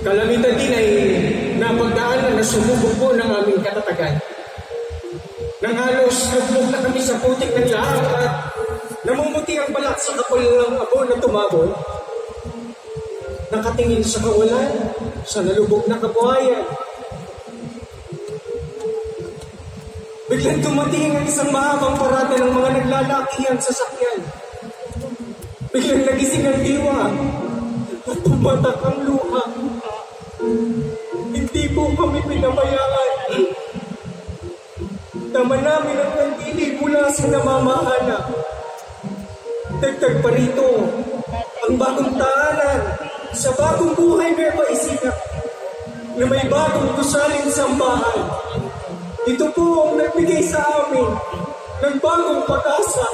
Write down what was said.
Kalamitan din ay napagdaanan na sumubok po ng aming katatagan. Nang halos lubog na kami sa putik ng lahat at namumuti ang balat sa kapal ng abo na tumabon, nakatingin sa kawalan, sa nalubog na kabuhayan. Biglang tumating ang isang mahabang parada ng mga naglalakihang sasakyan. Biglang nagising ang diwa at tumatak ang luha. Hindi po kami pinabayaan. Tama namin ang kandili mula sa namamahala. Dagdag pa rito, ang bagong tahanan sa bagong buhay may paisinap na may bagong gusaling sambahan. Ito po ang nagbigay sa amin ng bagong pag-asa.